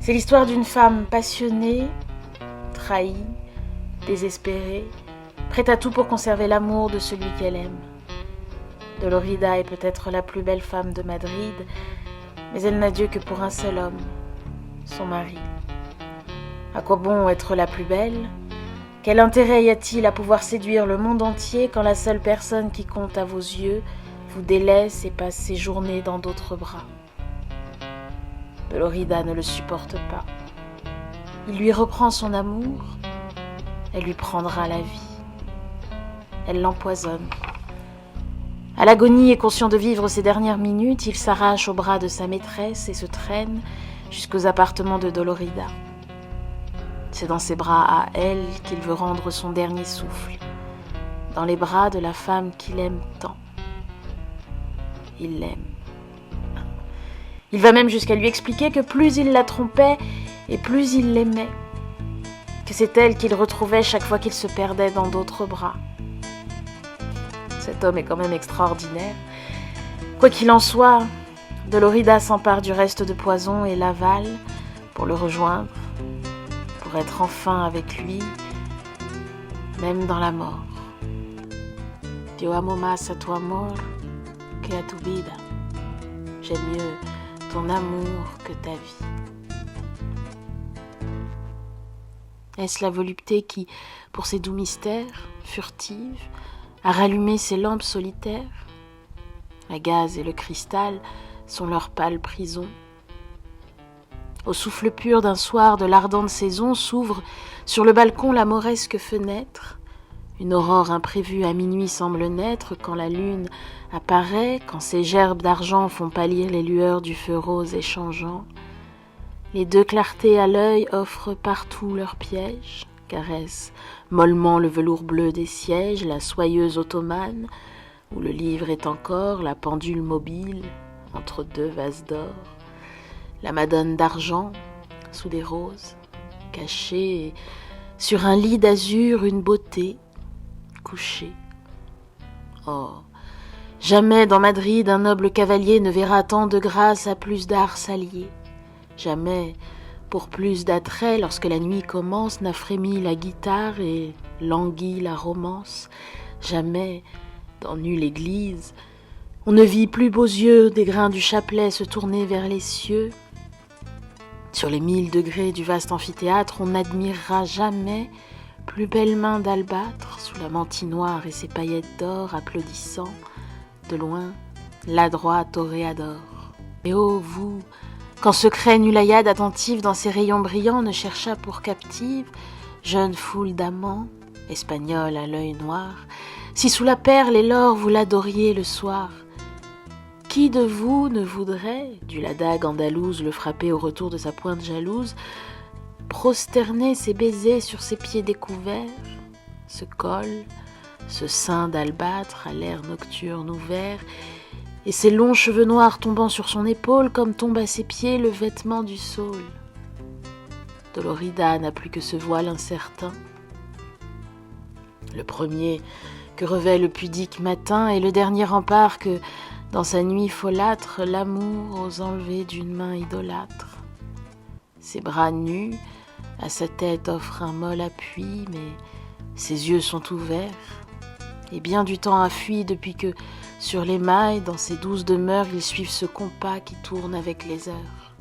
C'est l'histoire d'une femme passionnée, trahie, désespérée, prête à tout pour conserver l'amour de celui qu'elle aime. Dolorida est peut-être la plus belle femme de Madrid, mais elle n'a Dieu que pour un seul homme, son mari. À quoi bon être la plus belle ? Quel intérêt y a-t-il à pouvoir séduire le monde entier quand la seule personne qui compte à vos yeux vous délaisse et passe ses journées dans d'autres bras ? Dolorida ne le supporte pas. Il lui reprend son amour, elle lui prendra la vie. Elle l'empoisonne. À l'agonie et conscient de vivre ses dernières minutes, il s'arrache au bras de sa maîtresse et se traîne jusqu'aux appartements de Dolorida. C'est dans ses bras à elle qu'il veut rendre son dernier souffle, dans les bras de la femme qu'il aime tant. Il l'aime. Il va même jusqu'à lui expliquer que plus il la trompait et plus il l'aimait, que c'est elle qu'il retrouvait chaque fois qu'il se perdait dans d'autres bras. Cet homme est quand même extraordinaire. Quoi qu'il en soit, Dolorida s'empare du reste de poison et l'avale pour le rejoindre, pour être enfin avec lui, même dans la mort. Yo amo más a tu amor que a tu vida. J'aime mieux ton amour que ta vie. Est-ce la volupté qui, pour ses doux mystères, furtive, a rallumé ses lampes solitaires ? La gaze et le cristal sont leurs pâles prisons. Au souffle pur d'un soir de l'ardente saison s'ouvre sur le balcon la mauresque fenêtre. Une aurore imprévue à minuit semble naître quand la lune apparaît, quand ses gerbes d'argent font pâlir les lueurs du feu rose échangeant. Les deux clartés à l'œil offrent partout leurs pièges, caressent mollement le velours bleu des sièges, la soyeuse ottomane, où le livre est encore, la pendule mobile, entre deux vases d'or, la madone d'argent, sous des roses, cachée, sur un lit d'azur, une beauté, couchée. Oh, jamais dans Madrid un noble cavalier ne verra tant de grâce à plus d'art s'allier. Jamais, pour plus d'attrait, lorsque la nuit commence, n'a frémi la guitare et languit la romance. Jamais, dans nulle église, on ne vit plus beaux yeux des grains du chapelet se tourner vers les cieux. Sur les 1000 degrés du vaste amphithéâtre, on n'admirera jamais plus belle main d'albâtre sous la mantille noire et ses paillettes d'or applaudissant, de loin, l'adroit toréador. Et oh, vous, qu'en secret Nulayade attentive dans ses rayons brillants ne chercha pour captive, jeune foule d'amants, espagnole à l'œil noir, si sous la perle et l'or vous l'adoriez le soir, qui de vous ne voudrait, dût la dague andalouse le frapper au retour de sa pointe jalouse, prosterner ses baisers sur ses pieds découverts, ce col, ce sein d'albâtre à l'air nocturne ouvert, et ses longs cheveux noirs tombant sur son épaule comme tombe à ses pieds le vêtement du saule. Dolorida n'a plus que ce voile incertain, le premier que revêt le pudique matin et le dernier rempart que, dans sa nuit folâtre, l'amour ose enlever d'une main idolâtre. Ses bras nus, à sa tête offrent un molle appui, mais ses yeux sont ouverts, et bien du temps a fui depuis que, sur les mailles, dans ses douces demeures, ils suivent ce compas qui tourne avec les heures.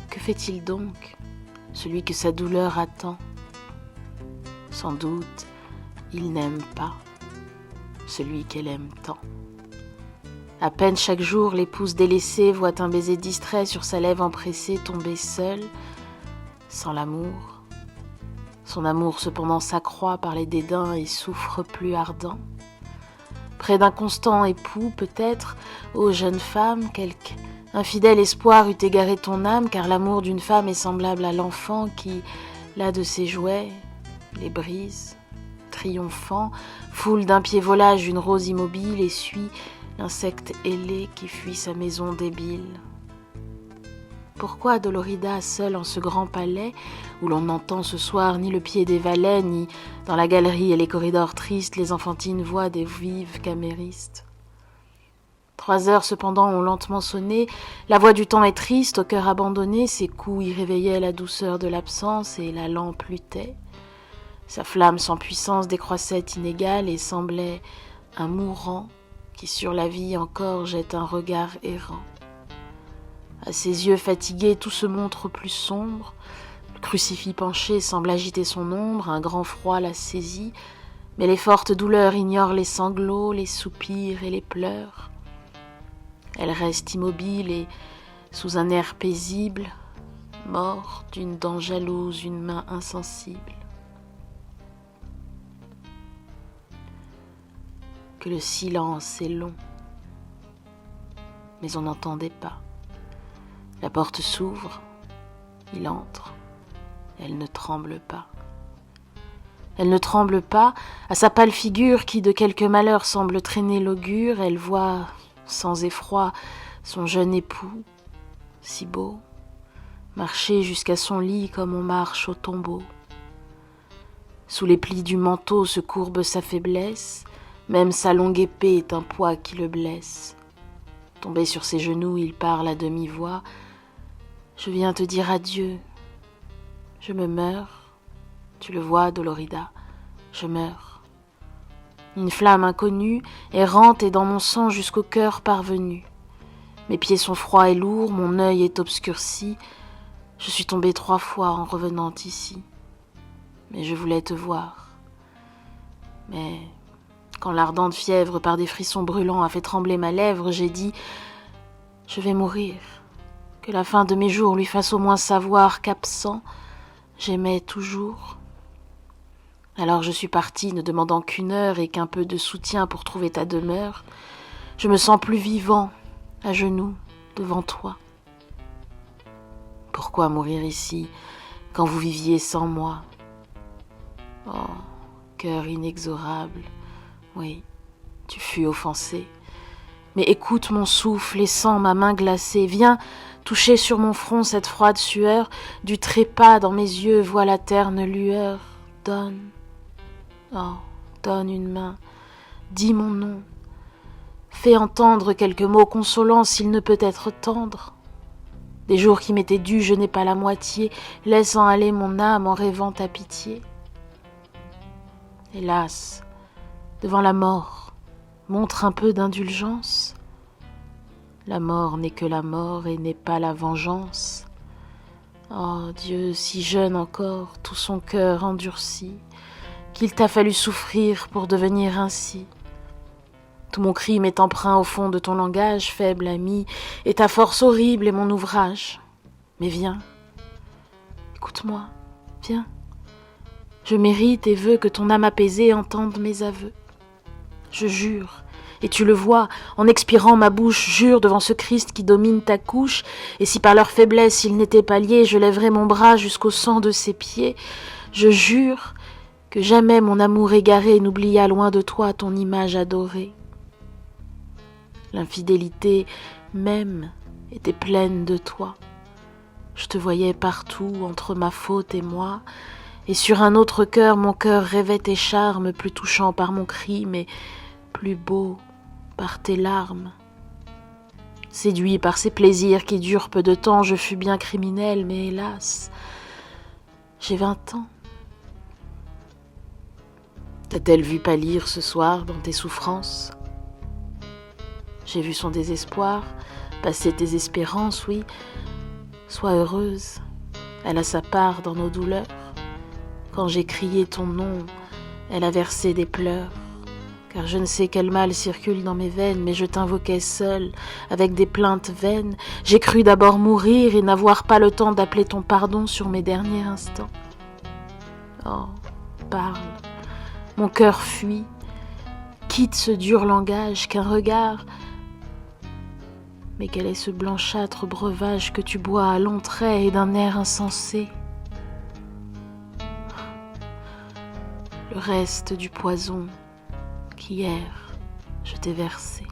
Que fait-il donc, celui que sa douleur attend ? Sans doute, il n'aime pas celui qu'elle aime tant. À peine chaque jour, l'épouse délaissée voit un baiser distrait sur sa lèvre empressée tomber seule, sans l'amour. Son amour cependant s'accroît par les dédains et souffre plus ardent. Près d'un constant époux, peut-être, ô jeune femme, quelque infidèle espoir eût égaré ton âme, car l'amour d'une femme est semblable à l'enfant qui, là de ses jouets, les brise, triomphant, foule d'un pied volage une rose immobile et suit l'insecte ailé qui fuit sa maison débile. Pourquoi Dolorida, seule en ce grand palais, où l'on n'entend ce soir ni le pied des valets, ni dans la galerie et les corridors tristes les enfantines voix des vives caméristes ? 3 heures cependant ont lentement sonné, la voix du temps est triste, au cœur abandonné, ses coups y réveillaient la douceur de l'absence et la lampe luttait. Sa flamme sans puissance décroissait inégale et semblait un mourant qui sur la vie encore jette un regard errant. À ses yeux fatigués tout se montre plus sombre, le crucifix penché semble agiter son ombre, un grand froid la saisit, mais les fortes douleurs ignorent les sanglots, les soupirs et les pleurs. Elle reste immobile et, sous un air paisible, mord d'une dent jalouse une main insensible. Que le silence est long, mais on n'entendait pas. La porte s'ouvre, il entre, elle ne tremble pas. Elle ne tremble pas, à sa pâle figure qui de quelque malheur semble traîner l'augure, elle voit, sans effroi, son jeune époux, si beau, marcher jusqu'à son lit comme on marche au tombeau. Sous les plis du manteau se courbe sa faiblesse, même sa longue épée est un poids qui le blesse. Tombé sur ses genoux, il parle à demi-voix. « Je viens te dire adieu, je me meurs. » Tu le vois, Dolorida, je meurs. Une flamme inconnue, errante et dans mon sang jusqu'au cœur parvenue. Mes pieds sont froids et lourds, mon œil est obscurci. Je suis tombée 3 fois en revenant ici. Mais je voulais te voir. Mais quand l'ardente fièvre par des frissons brûlants a fait trembler ma lèvre, j'ai dit « Je vais mourir. Que la fin de mes jours lui fasse au moins savoir qu'absent, j'aimais toujours. » Alors je suis partie, ne demandant qu'1 heure et qu'un peu de soutien pour trouver ta demeure. Je me sens plus vivant, à genoux, devant toi. Pourquoi mourir ici, quand vous viviez sans moi? Oh, cœur inexorable, oui, tu fus offensé. Mais écoute mon souffle et sens ma main glacée. Viens toucher sur mon front cette froide sueur. Du trépas dans mes yeux, vois la terne lueur. Donne. Oh, donne une main, dis mon nom, fais entendre quelques mots consolants s'il ne peut être tendre. Des jours qui m'étaient dus, je n'ai pas la moitié, laissant aller mon âme en rêvant ta pitié. Hélas, devant la mort, montre un peu d'indulgence. La mort n'est que la mort et n'est pas la vengeance. Oh Dieu, si jeune encore, tout son cœur endurci, qu'il t'a fallu souffrir pour devenir ainsi. Tout mon crime est emprunt au fond de ton langage, faible ami, et ta force horrible est mon ouvrage. Mais viens, écoute-moi, viens. Je mérite et veux que ton âme apaisée entende mes aveux. Je jure, et tu le vois, en expirant ma bouche, jure devant ce Christ qui domine ta couche, et si par leur faiblesse ils n'étaient pas liés, je lèverais mon bras jusqu'au sang de ses pieds. Je jure que jamais mon amour égaré n'oublia loin de toi ton image adorée. L'infidélité même était pleine de toi. Je te voyais partout entre ma faute et moi, et sur un autre cœur mon cœur rêvait tes charmes, plus touchants par mon cri, mais plus beaux par tes larmes. Séduit par ces plaisirs qui durent peu de temps, je fus bien criminel, mais hélas, j'ai 20 ans. T'a-t-elle vu pâlir ce soir dans tes souffrances? J'ai vu son désespoir, passer tes espérances, oui. Sois heureuse, elle a sa part dans nos douleurs. Quand j'ai crié ton nom, elle a versé des pleurs. Car je ne sais quel mal circule dans mes veines, mais je t'invoquais seule, avec des plaintes vaines. J'ai cru d'abord mourir et n'avoir pas le temps d'appeler ton pardon sur mes derniers instants. Oh, parle. Mon cœur fuit, quitte ce dur langage qu'un regard. Mais quel est ce blanchâtre breuvage que tu bois à longs traits et d'un air insensé? Le reste du poison qu'hier je t'ai versé.